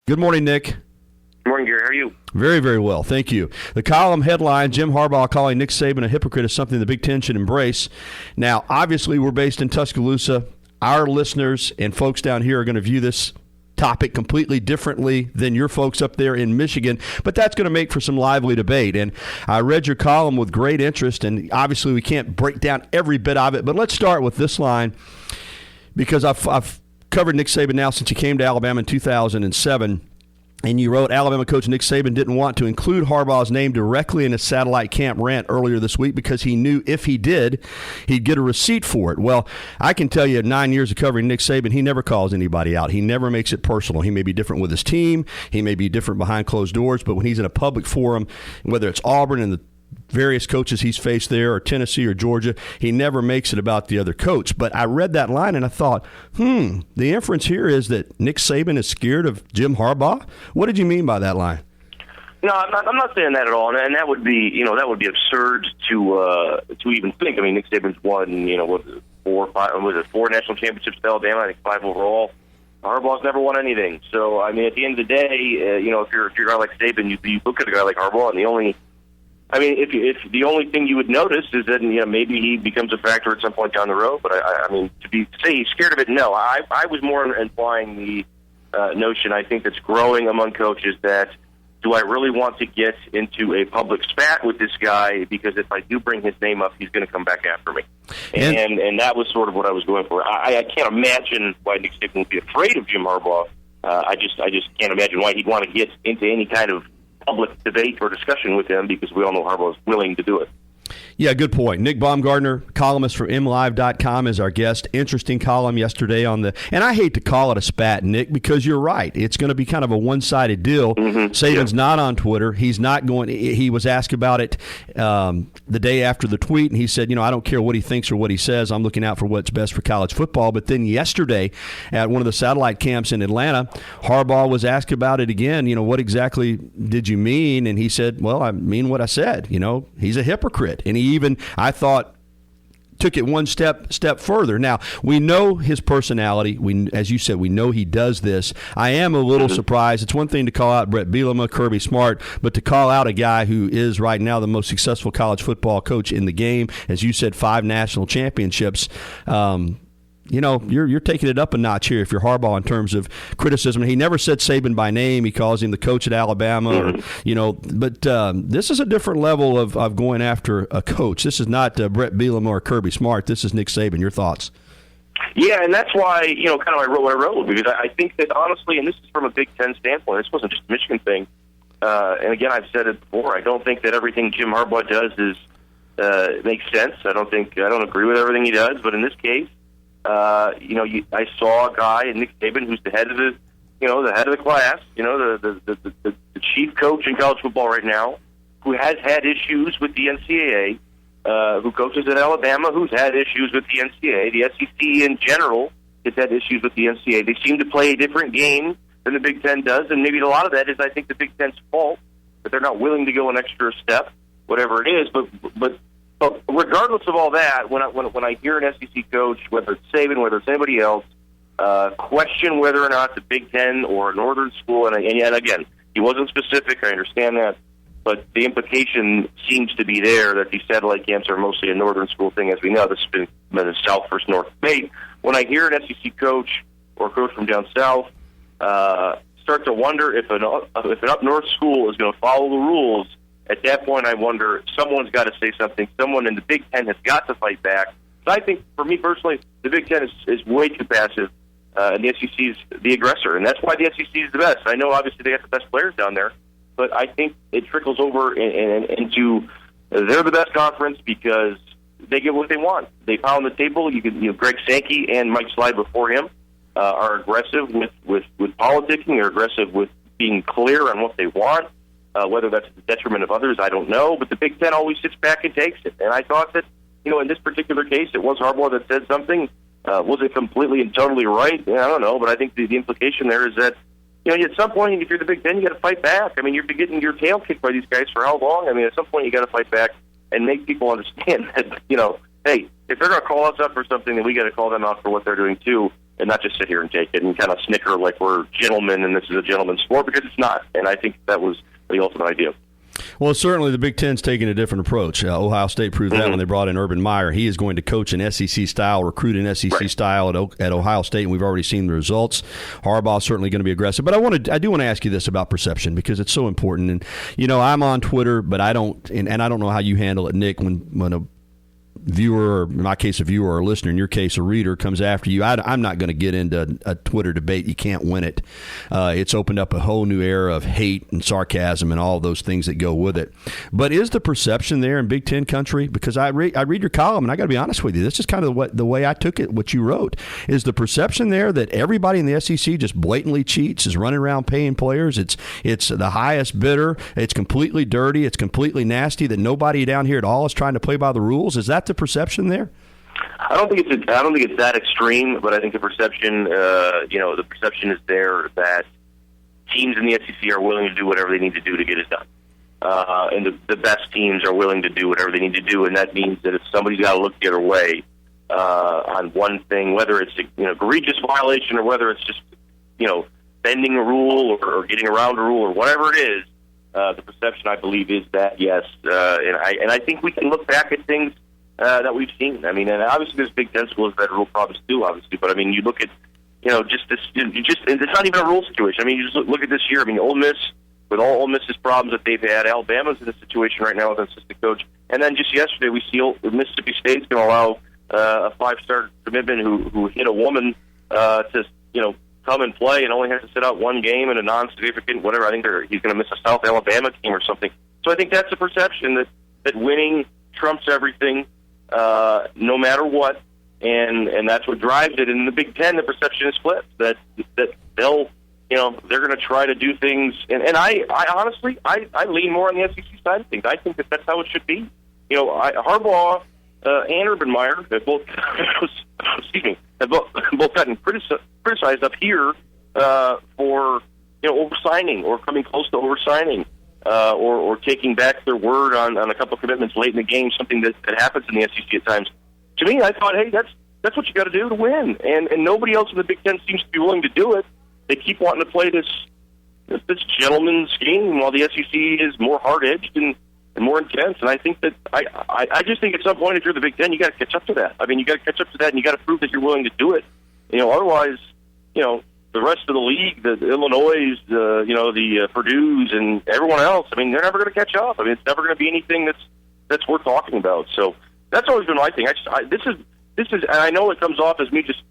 Good morning, Nick. Good morning, Gary. How are you? Very, very well. Thank you. The column headline, Jim Harbaugh calling Nick Saban a hypocrite, is something the Big Ten should embrace. Now, obviously, we're based in Tuscaloosa. Our listeners and folks down here are going to view this topic completely differently than your folks up there in Michigan, but that's going to make for some lively debate. And I read your column with great interest, and obviously we can't break down every bit of it, but let's start with this line, because I've covered Nick Saban now since he came to Alabama in 2007. And you wrote, Alabama coach Nick Saban didn't want to include Harbaugh's name directly in his satellite camp rant earlier this week because he knew if he did, he'd get a receipt for it. Well, I can tell you 9 years of covering Nick Saban, he never calls anybody out. He never makes it personal. He may be different with his team. He may be different behind closed doors. But when he's in a public forum, whether it's Auburn and the various coaches he's faced there, or Tennessee or Georgia, he never makes it about the other coach. But I read that line and I thought, the inference here is that Nick Saban is scared of Jim Harbaugh? What did you mean by that line? No, I'm not saying that at all, and that would be, absurd to even think. I mean, Nick Saban's won, four national championships with Alabama, I think 5 overall. Harbaugh's never won anything. So, I mean, at the end of the day, if you're a guy like Saban, you look at a guy like Harbaugh, and if the only thing you would notice is that maybe he becomes a factor at some point down the road. But to say he's scared of it, no. I was more implying the notion I think that's growing among coaches that, do I really want to get into a public spat with this guy, because if I do bring his name up, he's going to come back after me. And that was sort of what I was going for. I can't imagine why Nick Saban would be afraid of Jim Harbaugh. I just can't imagine why he'd want to get into any kind of public debate or discussion with him, because we all know Harbaugh is willing to do it. Yeah, good point. Nick Baumgardner, columnist for MLive.com, is our guest. Interesting column yesterday on and I hate to call it a spat, Nick, because you're right. It's going to be kind of a one-sided deal. Mm-hmm. Saban's not on Twitter. He's not going. He was asked about it the day after the tweet, and he said, I don't care what he thinks or what he says. I'm looking out for what's best for college football. But then yesterday at one of the satellite camps in Atlanta, Harbaugh was asked about it again. What exactly did you mean? And he said, well, I mean what I said. He's a hypocrite. And he even, I thought, took it one step further. Now, we know his personality. As you said, we know he does this. I am a little surprised. It's one thing to call out Brett Bielema, Kirby Smart, but to call out a guy who is right now the most successful college football coach in the game, as you said, 5 national championships, you're taking it up a notch here if you're Harbaugh in terms of criticism. He never said Saban by name. He calls him the coach at Alabama, but this is a different level of going after a coach. This is not Brett Bielema or Kirby Smart. This is Nick Saban. Your thoughts? Yeah, and that's why, I wrote what I wrote, because I think that, honestly, and this is from a Big Ten standpoint, this wasn't just a Michigan thing, and again, I've said it before, I don't think that everything Jim Harbaugh does makes sense. I don't agree with everything he does, but in this case, I saw a guy, Nick Saban, who's the head of the class, the chief coach in college football right now, who has had issues with the NCAA, who coaches at Alabama, who's had issues with the NCAA. The SEC in general has had issues with the NCAA. They seem to play a different game than the Big Ten does, and maybe a lot of that is, I think, the Big Ten's fault, that they're not willing to go an extra step, whatever it is. But regardless of all that, when I hear an SEC coach, whether it's Saban, whether it's anybody else, question whether or not the Big Ten or a northern school, and yet again, he wasn't specific, I understand that, but the implication seems to be there that these satellite camps are mostly a northern school thing, as we know. This has been a South versus North debate. When I hear an SEC coach or a coach from down south start to wonder if an up north school is going to follow the rules, at that point, I wonder, someone's got to say something. Someone in the Big Ten has got to fight back. So I think, for me personally, the Big Ten is way too passive, and the SEC is the aggressor. And that's why the SEC is the best. I know, obviously, they got the best players down there, but I think it trickles over into they're the best conference because they get what they want. They pound the table. Greg Sankey and Mike Slide before him are aggressive with politicking. They're aggressive with being clear on what they want. Whether that's to the detriment of others, I don't know. But the Big Ten always sits back and takes it. And I thought that, in this particular case, it was Harbaugh that said something. Was it completely and totally right? I don't know. But I think the implication there is that, at some point, if you're the Big Ten, you got to fight back. I mean, you're getting your tail kicked by these guys for how long? I mean, at some point, you got to fight back and make people understand that, hey, if they're going to call us up for something, then we got to call them out for what they're doing too. and not just sit here and take it and kind of snicker like we're gentlemen and this is a gentleman's sport, because it's not. And I think that was the ultimate idea. Well, certainly the Big Ten's taking a different approach. Ohio State proved that when they brought in Urban Meyer. He is going to coach an SEC style, recruit an SEC style at Ohio State, and we've already seen the results. Harbaugh's certainly going to be aggressive. But I do want to ask you this about perception, because it's so important. And, you know, I'm on Twitter, but I don't know how you handle it, Nick, when a viewer, or in my case a viewer or a listener, in your case a reader, comes after you. I'm not going to get into a Twitter debate. You can't win it. It's opened up a whole new era of hate and sarcasm and all those things that go with it. But is the perception there in Big Ten country? Because I read your column, and I got to be honest with you, this is kind of the way I took it, what you wrote. Is the perception there that everybody in the SEC just blatantly cheats, is running around paying players? It's the highest bidder. It's completely dirty. It's completely nasty, that nobody down here at all is trying to play by the rules? Is that the perception there? I don't think it's that extreme, but I think the perception, the perception is there that teams in the SEC are willing to do whatever they need to do to get it done, and the best teams are willing to do whatever they need to do, and that means that if somebody's got to look the other way on one thing, whether it's egregious violation or whether it's just bending a rule or getting around a rule or whatever it is, the perception, I believe, is that yes, and I think we can look back at things that we've seen. I mean, and obviously there's Big Ten schools that rule problems too, obviously. But I mean, you look at, just this. It's not even a rule situation. I mean, you just look at this year. I mean, Ole Miss, with all Ole Miss's problems that they've had, Alabama's in a situation right now with an assistant coach. And then just yesterday, we see Mississippi State's going to allow a 5-star commitment who hit a woman to come and play and only has to sit out one game in a non-significant whatever. I think he's going to miss a South Alabama game or something. So I think that's a perception that winning trumps everything. No matter what, and that's what drives it. And in the Big Ten, the perception is flipped, that they're going to try to do things. And I honestly lean more on the SEC side of things. I think that's how it should be. Harbaugh and Urban Meyer have both have both gotten criticized up here for oversigning or coming close to oversigning. Or taking back their word on a couple of commitments late in the game, something that happens in the SEC at times. To me, I thought, hey, that's what you got to do to win, and nobody else in the Big Ten seems to be willing to do it. They keep wanting to play this gentleman's game, while the SEC is more hard-edged and more intense. And I think that I just think at some point, if you're the Big Ten, you got to catch up to that. I mean, you got to catch up to that, and you got to prove that you're willing to do it. Otherwise, the rest of the league, the Illinois, the Purdue's, and everyone else, I mean, they're never going to catch up. I mean, it's never going to be anything that's worth talking about. So that's always been my thing. This is, and I know it comes off as me just,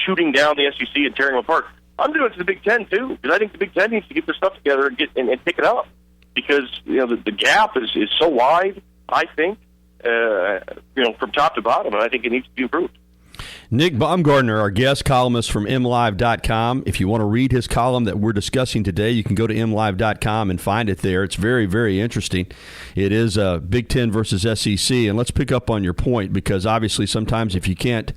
shooting down the SEC and tearing them apart. I'm doing it to the Big Ten too, because I think the Big Ten needs to get their stuff together and pick it up, because the gap is so wide. I think, from top to bottom, and I think it needs to be improved. Nick Baumgardner, our guest columnist from mlive.com. If you want to read his column that we're discussing today, you can go to mlive.com and find it there. It's very, very interesting. It is Big Ten versus SEC. And let's pick up on your point, because obviously sometimes if you can't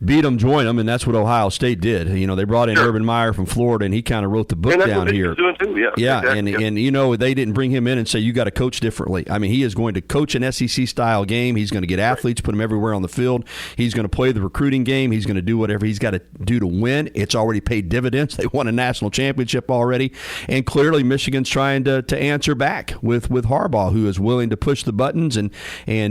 beat them, join them, and that's what Ohio State did. They brought in Urban Meyer from Florida, and he kind of wrote the book down here. Doing too, yeah, exactly. and they didn't bring him in and say you got to coach differently. I mean, he is going to coach an SEC style game. He's going to get athletes, put them everywhere on the field. He's going to play the recruiting game. He's going to do whatever he's got to do to win. It's already paid dividends. They won a national championship already, and clearly Michigan's trying to answer back with Harbaugh, who is willing to push the buttons and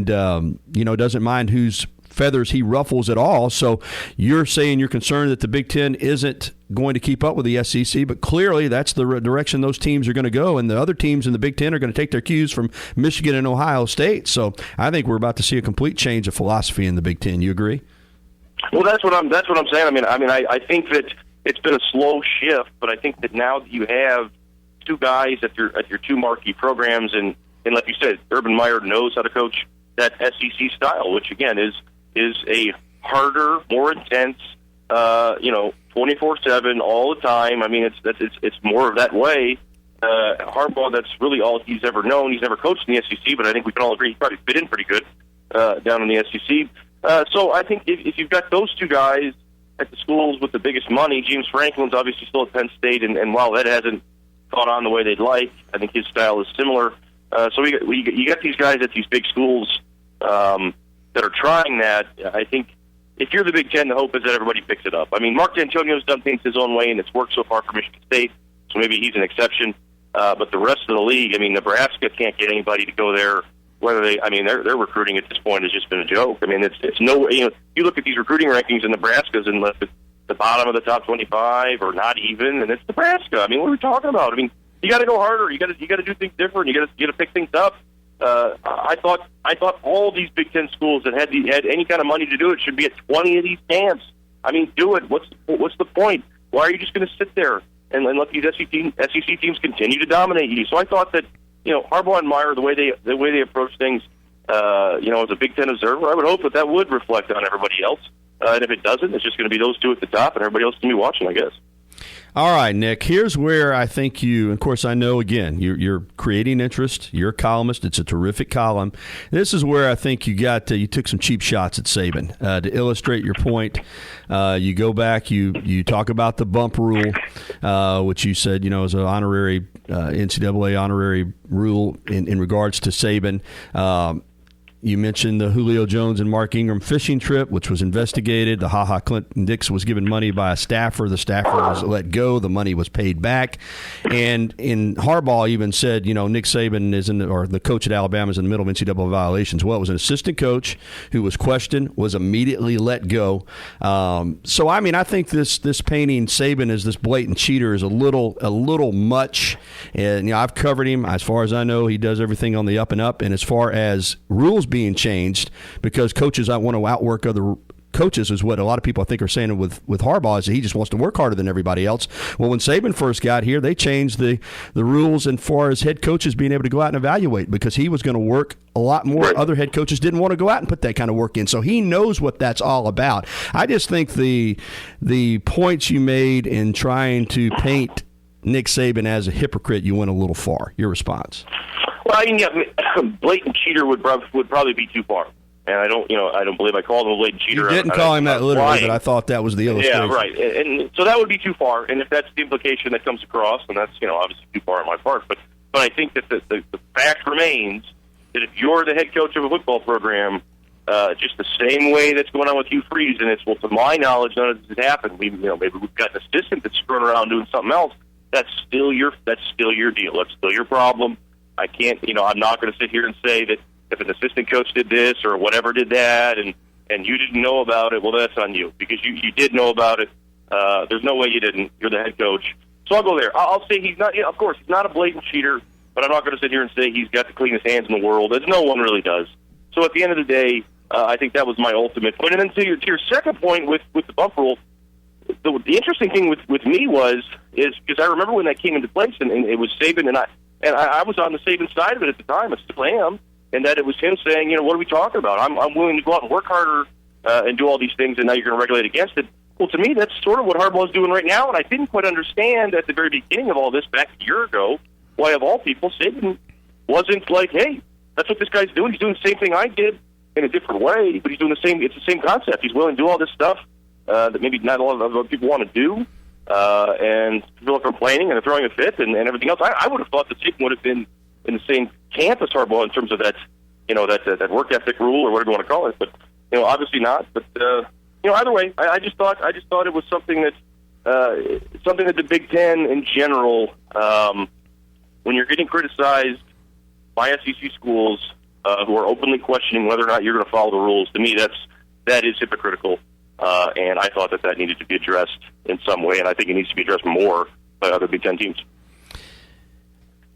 doesn't mind who's feathers he ruffles at all. So you're saying you're concerned that the Big Ten isn't going to keep up with the SEC, but clearly that's the direction those teams are going to go, and the other teams in the Big Ten are going to take their cues from Michigan and Ohio State. So I think we're about to see a complete change of philosophy in the Big Ten. You agree? Well, that's what I'm saying. I think that it's been a slow shift, but I think that now that you have two guys at your two marquee programs, and like you said, Urban Meyer knows how to coach that SEC style, which again is a harder, more intense, 24/7 all the time. I mean, it's more of that way. Harbaugh, that's really all he's ever known. He's never coached in the SEC, but I think we can all agree he probably fit in pretty good down in the SEC. So I think if you've got those two guys at the schools with the biggest money, James Franklin's obviously still at Penn State, and while that hasn't caught on the way they'd like, I think his style is similar. So you got these guys at these big schools that are trying that. I think if you're the Big Ten, the hope is that everybody picks it up. I mean, Mark D'Antonio's done things his own way, and it's worked so far for Michigan State, so maybe he's an exception. But the rest of the league, I mean, Nebraska can't get anybody to go there. Their recruiting at this point has just been a joke. I mean, it's no, you look at these recruiting rankings, and Nebraska's in the bottom of the top 25, or not even, and it's Nebraska. I mean, what are we talking about? I mean, you got to go harder. You got to do things different. You got to pick things up. I thought all these Big Ten schools that had any kind of money to do it should be at 20 of these camps. I mean, do it. What's the point? Why are you just going to sit there and let these SEC teams continue to dominate you? So I thought that Harbaugh and Meyer, the way they approach things, as a Big Ten observer, I would hope that would reflect on everybody else. And if it doesn't, it's just going to be those two at the top, and everybody else can be watching, I guess. All right, Nick, here's where I think you, of course, I know, again, you're creating interest. You're a columnist. It's a terrific column. This is where I think you took some cheap shots at Saban. To illustrate your point, you go back, you talk about the bump rule, which you said, is an honorary, NCAA honorary rule in regards to Saban. You mentioned the Julio Jones and Mark Ingram fishing trip, which was investigated. The Ha-Ha Clinton Dix was given money by a staffer. The staffer was let go. The money was paid back. And Harbaugh even said, Nick Saban or the coach at Alabama is in the middle of NCAA violations. Well, it was an assistant coach who was questioned, was immediately let go. So, I mean, I think this painting Saban as this blatant cheater is a little much. And, I've covered him. As far as I know, he does everything on the up and up. And as far as rules being changed because coaches want to outwork other coaches is what a lot of people I think are saying with Harbaugh is that he just wants to work harder than everybody else. Well, when Saban first got here, they changed the rules as far as head coaches being able to go out and evaluate because he was going to work a lot more. Right. Other head coaches didn't want to go out and put that kind of work in. So he knows what that's all about. I just think the points you made in trying to paint Nick Saban as a hypocrite, you went a little far. Your response? Well, I mean, blatant cheater would probably be too far, and I don't believe I called him a blatant cheater. You didn't call him that literally, but I thought that was the illustration. Yeah, right, and so that would be too far. And if that's the implication that comes across, then that's obviously too far on my part. But I think that the fact remains that if you're the head coach of a football program, just the same way that's going on with Hugh Freeze, and it's to my knowledge, none of this has happened. Maybe we've got an assistant that's screwing around doing something else. That's still your deal. That's still your problem. I can't, I'm not going to sit here and say that if an assistant coach did this or whatever did that and you didn't know about it, well, that's on you because you did know about it. There's no way you didn't. You're the head coach. So I'll go there. I'll say he's not, of course, he's not a blatant cheater, but I'm not going to sit here and say he's got the cleanest hands in the world, as no one really does. So at the end of the day, I think that was my ultimate point. And then to your second point with the bump rule, the interesting thing with me is because I remember when that came into place and it was Saban and I was on the Saban side of it at the time. I still am. And that it was him saying, what are we talking about? I'm willing to go out and work harder and do all these things, and now you're going to regulate against it. Well, to me, that's sort of what Harbaugh is doing right now, and I didn't quite understand at the very beginning of all this back a year ago why, of all people, Saban wasn't like, hey, that's what this guy's doing. He's doing the same thing I did in a different way, but he's doing it's the same concept. He's willing to do all this stuff that maybe not a lot of other people want to do. And people are complaining and throwing a fit and everything else. I would have thought that Saban would have been in the same camp as Harbaugh in terms of that, that work ethic rule or whatever you want to call it. But obviously not. But either way, I just thought it was something that the Big Ten in general, when you're getting criticized by SEC schools who are openly questioning whether or not you're going to follow the rules, to me that is hypocritical. And I thought that needed to be addressed in some way, and I think it needs to be addressed more by other Big Ten teams.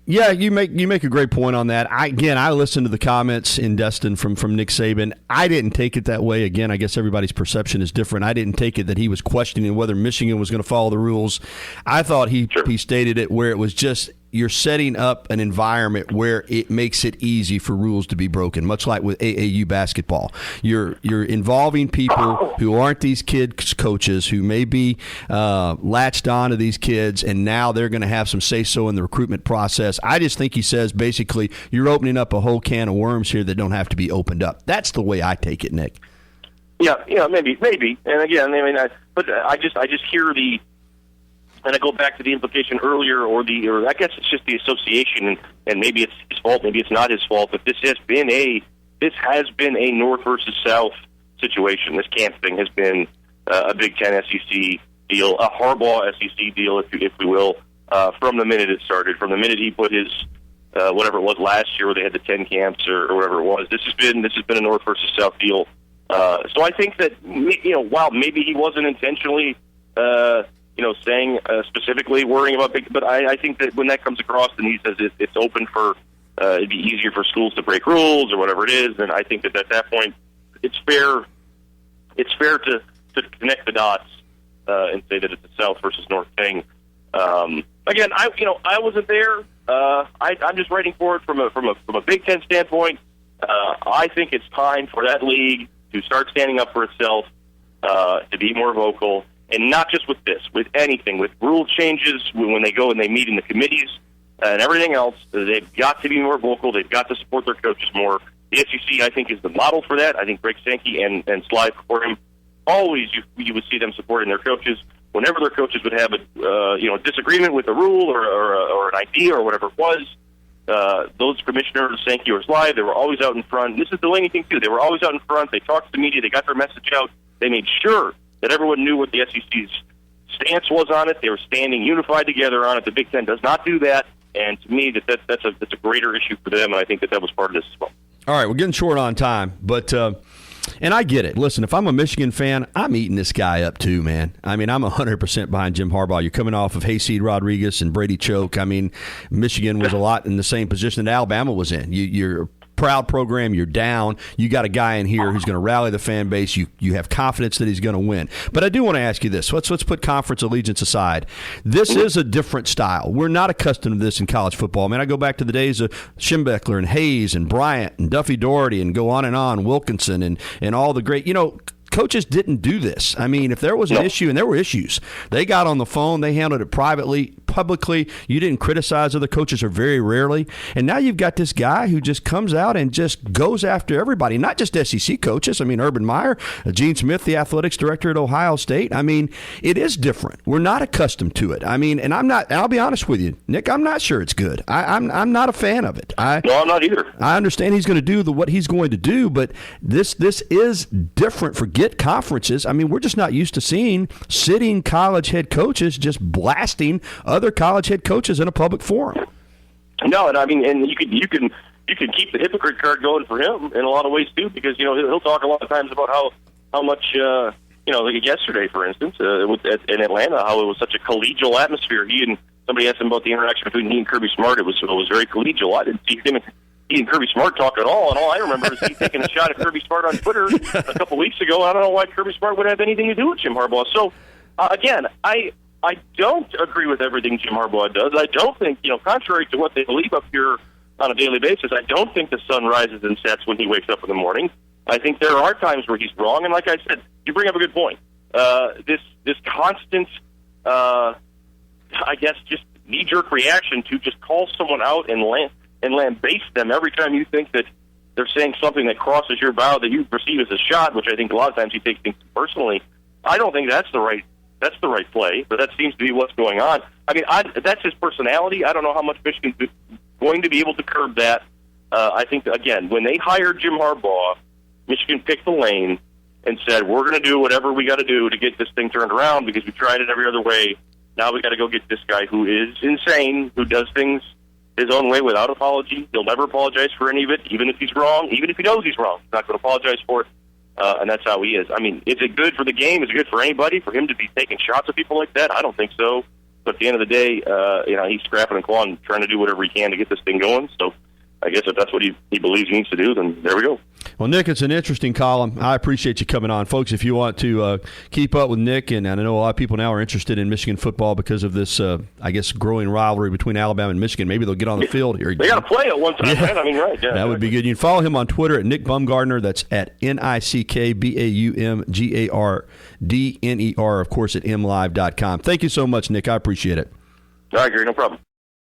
Yeah, you make a great point on that. I listened to the comments in Destin from Nick Saban. I didn't take it that way. Again, I guess everybody's perception is different. I didn't take it that he was questioning whether Michigan was going to follow the rules. I thought he stated it where it was just you're setting up an environment where it makes it easy for rules to be broken, much like with AAU basketball. You're involving people who aren't these kids' coaches, who may be latched on to these kids, and now they're going to have some say-so in the recruitment process. I just think he says, basically, you're opening up a whole can of worms here that don't have to be opened up. That's the way I take it, Nick. Yeah, maybe. And again, I just hear the. And I go back to the implication earlier, or I guess it's just the association, and maybe it's his fault, maybe it's not his fault, but this has been a North versus South situation. This camp thing has been a Big Ten SEC deal, a Harbaugh SEC deal, if we will, from the minute it started, from the minute he put his whatever it was last year, where they had the 10 camps or whatever it was. This has been a North versus South deal. So I think that, while maybe he wasn't intentionally, saying specifically worrying about big, but I think that when that comes across and he says it's open for it'd be easier for schools to break rules or whatever it is, then I think that at that point it's fair to connect the dots and say that it's a South versus North thing. Again, I wasn't there. I'm just writing for it from a Big Ten standpoint. I think it's time for that league to start standing up for itself, to be more vocal, and not just with this, with anything, with rule changes when they go and they meet in the committees and everything else. They've got to be more vocal. They've got to support their coaches more. The SEC, I think, is the model for that. I think Greg Sankey and Sly before him, always you would see them supporting their coaches. Whenever their coaches would have a disagreement with a rule or an idea or whatever it was, those commissioners, Sankey or Sly, they were always out in front. This is the Laney thing too. They were always out in front. They talked to the media. They got their message out. They made sure that everyone knew what the SEC's stance was on it. They were standing unified together on it. The Big Ten does not do that, and to me, that's a greater issue for them. And I think that was part of this as well. All right, we're getting short on time, but. And I get it. Listen, if I'm a Michigan fan, I'm eating this guy up too, man. I mean, I'm 100% behind Jim Harbaugh. You're coming off of Hayseed Rodriguez and Brady Choke. I mean, Michigan was a lot in the same position that Alabama was in. You're a proud program. You're down. You got a guy in here who's going to rally the fan base. You have confidence that he's going to win. But I do want to ask you this. Let's put conference allegiance aside. This is a different style. We're not accustomed to this in college football. Man, I go back to the days of Schembechler and Hayes and Bryant and Duffy Doherty and go on, Wilkinson and all the great, coaches didn't do this. I mean, if there was an issue, and there were issues, they got on the phone, they handled it privately, publicly. You didn't criticize other coaches, or very rarely. And now you've got this guy who just comes out and just goes after everybody, not just SEC coaches. I mean, Urban Meyer, Gene Smith, the athletics director at Ohio State. I mean, it is different. We're not accustomed to it. I mean, and I'll be honest with you, Nick, I'm not sure it's good. I'm not a fan of it. No, I'm not either. I understand he's going to do what he's going to do, but this is different. Forget conferences. I mean, we're just not used to seeing sitting college head coaches just blasting other college head coaches in a public forum. No, and I mean, and you can keep the hypocrite card going for him in a lot of ways too, because he'll talk a lot of times about how much like yesterday, for instance, in Atlanta, how it was such a collegial atmosphere. Somebody asked him about the interaction between he and Kirby Smart. It was very collegial. I didn't see him. He and Kirby Smart talk at all, and all I remember is he taking a shot at Kirby Smart on Twitter a couple weeks ago. I don't know why Kirby Smart would have anything to do with Jim Harbaugh. So, again, I don't agree with everything Jim Harbaugh does. I don't think, contrary to what they believe up here on a daily basis, I don't think the sun rises and sets when he wakes up in the morning. I think there are times where he's wrong, and like I said, you bring up a good point. This constant, I guess, just knee-jerk reaction to just call someone out and lambaste them every time you think that they're saying something that crosses your bow that you perceive as a shot, which I think a lot of times he takes things personally. I don't think that's the right play, but that seems to be what's going on. I mean, that's his personality. I don't know how much Michigan's going to be able to curb that. I think, again, when they hired Jim Harbaugh, Michigan picked the lane and said, we're going to do whatever we got to do to get this thing turned around because we tried it every other way. Now we got to go get this guy who is insane, who does things his own way without apology. He'll never apologize for any of it, even if he's wrong, even if he knows he's wrong. He's not going to apologize for it, and that's how he is. I mean, is it good for the game? Is it good for anybody for him to be taking shots at people like that? I don't think so. But at the end of the day, he's scrapping and clawing, trying to do whatever he can to get this thing going. So I guess if that's what he believes he needs to do, then there we go. Well, Nick, it's an interesting column. I appreciate you coming on. Folks, if you want to keep up with Nick, and I know a lot of people now are interested in Michigan football because of this, growing rivalry between Alabama and Michigan. Maybe they'll get on the field here. They got to play at one time, man. I mean, right. Yeah, that would be good. You can follow him on Twitter at Nick Baumgardner. That's at NickBaumgardner, of course, at mlive.com. Thank you so much, Nick. I appreciate it. All right, Gary, no problem.